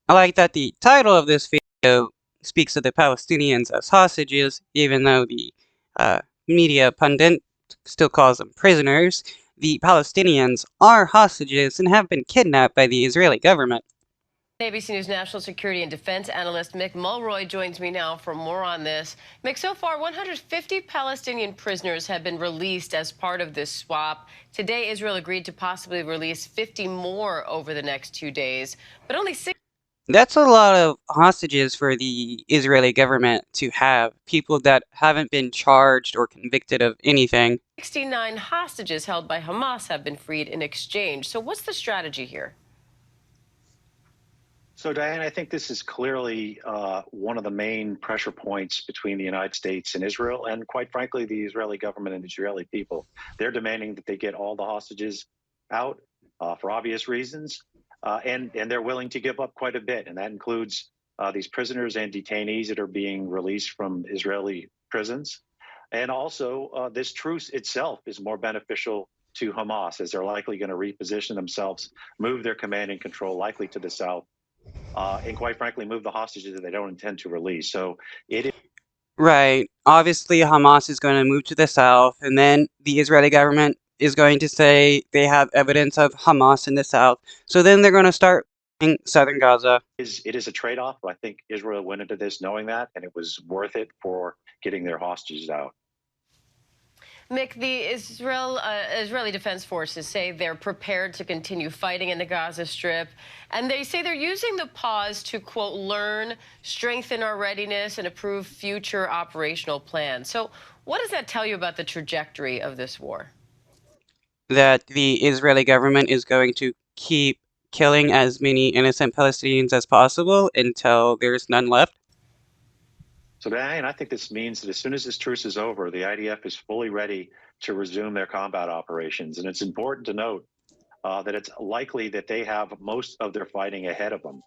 I like that the title of this video speaks of the Palestinians as hostages, even though the uh, media pundit still calls them prisoners. The Palestinians are hostages and have been kidnapped by the Israeli government. ABC News national security and defense analyst Mick Mulroy joins me now for more on this. Mick, so far 150 Palestinian prisoners have been released as part of this swap. Today, Israel agreed to possibly release 50 more over the next 2 days, but only That's a lot of hostages for the Israeli government to have, people that haven't been charged or convicted of anything. 69 hostages held by Hamas have been freed in exchange. So what's the strategy here? So, Diane, I think this is clearly one of the main pressure points between the United States and Israel, and quite frankly, the Israeli government and the Israeli people. They're demanding that they get all the hostages out for obvious reasons, and they're willing to give up quite a bit, and that includes these prisoners and detainees that are being released from Israeli prisons. And also, this truce itself is more beneficial to Hamas, as they're likely going to reposition themselves, move their command and control likely to the south, and quite frankly, move the hostages that they don't intend to release. So it is. Right. Obviously, Hamas is going to move to the south, and then the Israeli government is going to say they have evidence of Hamas in the south. So then they're going to start in southern Gaza. It is a trade-off. I think Israel went into this knowing that, and it was worth it for getting their hostages out. Mick, the Israeli Defense Forces say they're prepared to continue fighting in the Gaza Strip, and they say they're using the pause to, quote, learn, strengthen our readiness, and approve future operational plans. So what does that tell you about the trajectory of this war? That the Israeli government is going to keep killing as many innocent Palestinians as possible until there's none left. So, Diane, I think this means that as soon as this truce is over, the IDF is fully ready to resume their combat operations. And it's important to note that it's likely that they have most of their fighting ahead of them.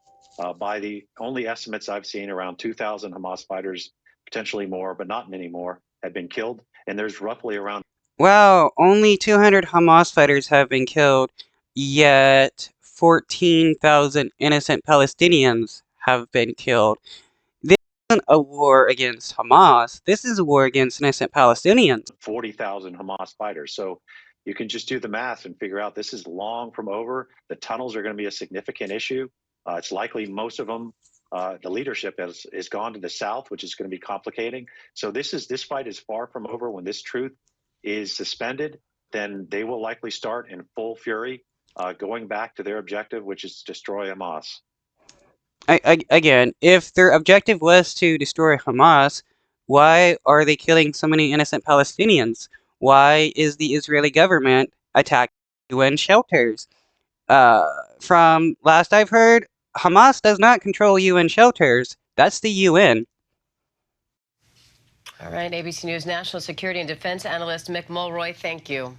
By the only estimates I've seen, around 2,000 Hamas fighters, potentially more, but not many more, have been killed. And there's roughly around. Wow, only 200 Hamas fighters have been killed, yet 14,000 innocent Palestinians have been killed. This isn't a war against Hamas, this is a war against innocent Palestinians. 40,000 Hamas fighters. So you can just do the math and figure out this is long from over. The tunnels are going to be a significant issue. It's likely most of them, the leadership has gone to the south, which is going to be complicating. So this fight is far from over. When this truce is suspended, then they will likely start in full fury, going back to their objective, which is to destroy Hamas. Again, if their objective was to destroy Hamas, why are they killing so many innocent Palestinians? Why is the Israeli government attacking UN shelters? From last I've heard, Hamas does not control UN shelters. That's the UN. All right, ABC News national security and defense analyst Mick Mulroy, thank you.